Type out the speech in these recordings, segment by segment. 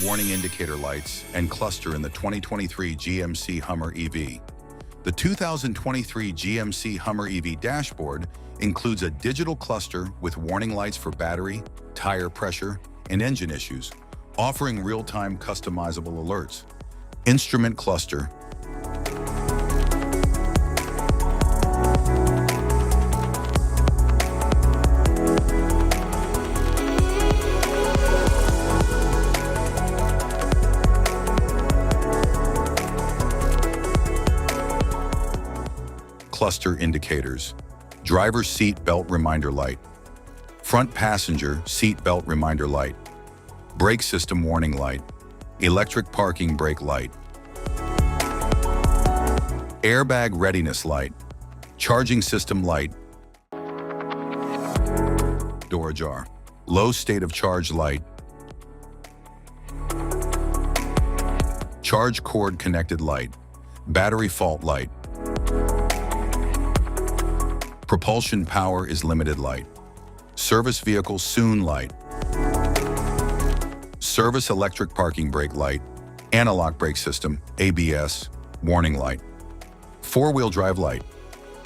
warning indicator lights and cluster in the 2023 GMC Hummer EV. The 2023 GMC Hummer EV dashboard includes a digital cluster with warning lights for battery, tire pressure, and engine issues, offering real-time customizable alerts. Instrument cluster. Cluster indicators. Driver seat belt reminder light. Front passenger seat belt reminder light. Brake system warning light. Electric parking brake light. Airbag readiness light. Charging system light. Door ajar. Low state of charge light. Charge cord connected light. Battery fault light. Propulsion power is limited light. Service vehicle soon light. Service electric parking brake light. Analog brake system, ABS, warning light. Four-wheel drive light.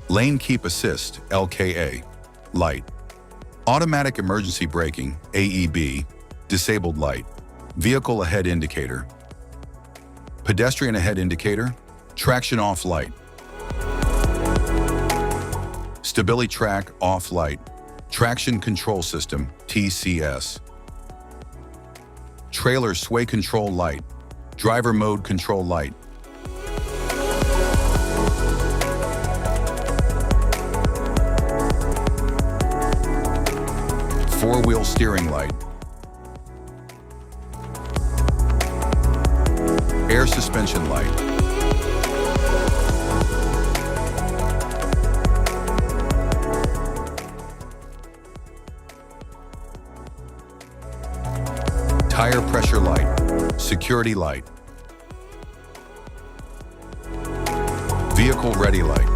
Lane keep assist, LKA, light. Automatic emergency braking, AEB, disabled light. Vehicle ahead indicator. Pedestrian ahead indicator, traction off light. Stability track off light. Traction control system, TCS. Trailer sway control light. Driver mode control light. Four-wheel steering light. Air suspension light. Tire pressure light. Security light. Vehicle ready light.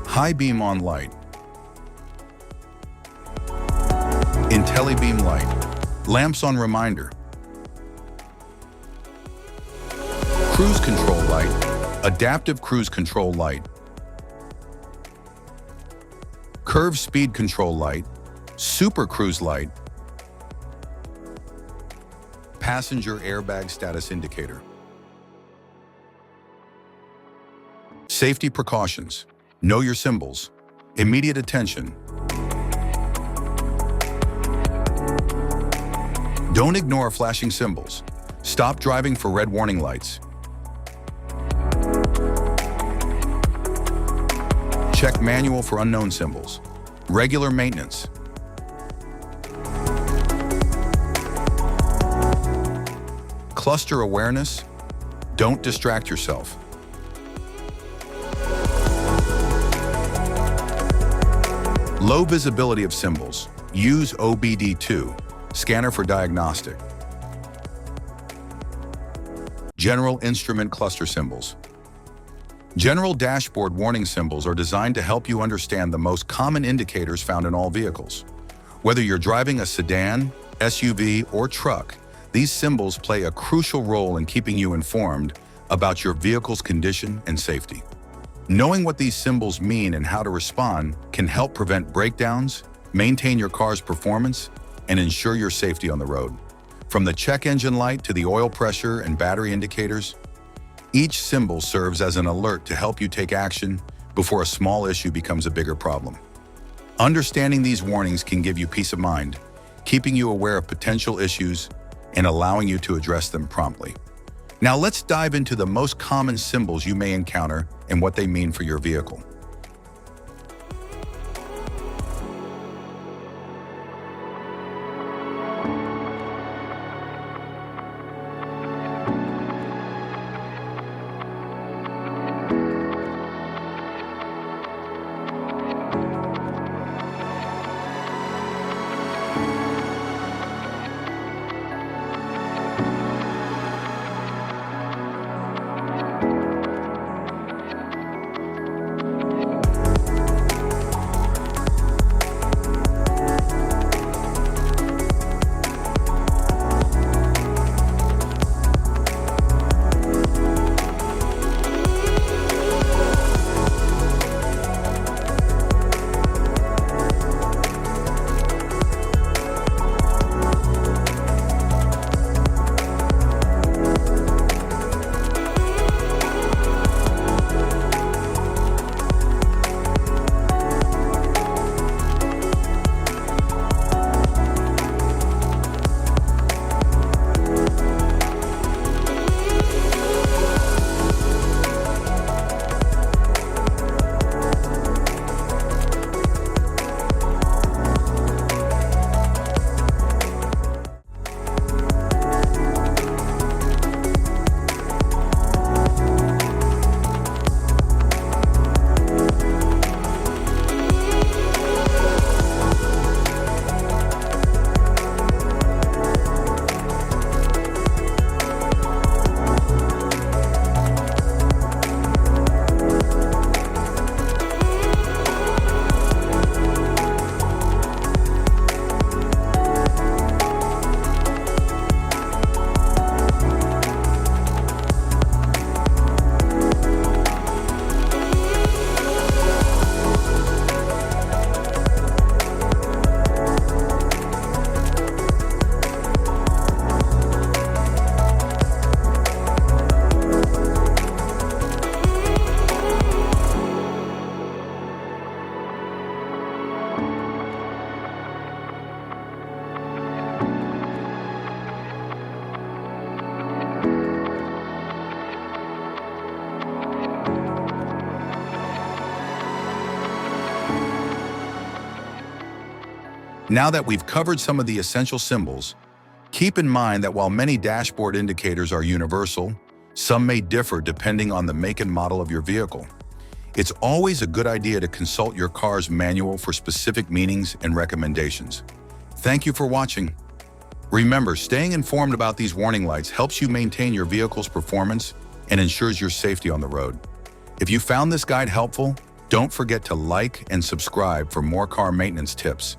High beam on light. IntelliBeam light. Lamps on reminder. Cruise control light. Adaptive cruise control light. Curve speed control light. Super cruise light. Passenger airbag status indicator. Safety precautions. Know your symbols. Immediate attention. Don't ignore flashing symbols. Stop driving for red warning lights. Check manual for unknown symbols. Regular maintenance. Cluster awareness. Don't distract yourself. Low visibility of symbols. Use OBD2. Scanner for diagnostic. General instrument cluster symbols. General dashboard warning symbols are designed to help you understand the most common indicators found in all vehicles. Whether you're driving a sedan, SUV, or truck, these symbols play a crucial role in keeping you informed about your vehicle's condition and safety. Knowing what these symbols mean and how to respond can help prevent breakdowns, maintain your car's performance, and ensure your safety on the road. From the check engine light to the oil pressure and battery indicators, each symbol serves as an alert to help you take action before a small issue becomes a bigger problem. Understanding these warnings can give you peace of mind, keeping you aware of potential issues and allowing you to address them promptly. Now let's dive into the most common symbols you may encounter and what they mean for your vehicle. Now that we've covered some of the essential symbols, keep in mind that while many dashboard indicators are universal, some may differ depending on the make and model of your vehicle. It's always a good idea to consult your car's manual for specific meanings and recommendations. Thank you for watching. Remember, staying informed about these warning lights helps you maintain your vehicle's performance and ensures your safety on the road. If you found this guide helpful, don't forget to like and subscribe for more car maintenance tips.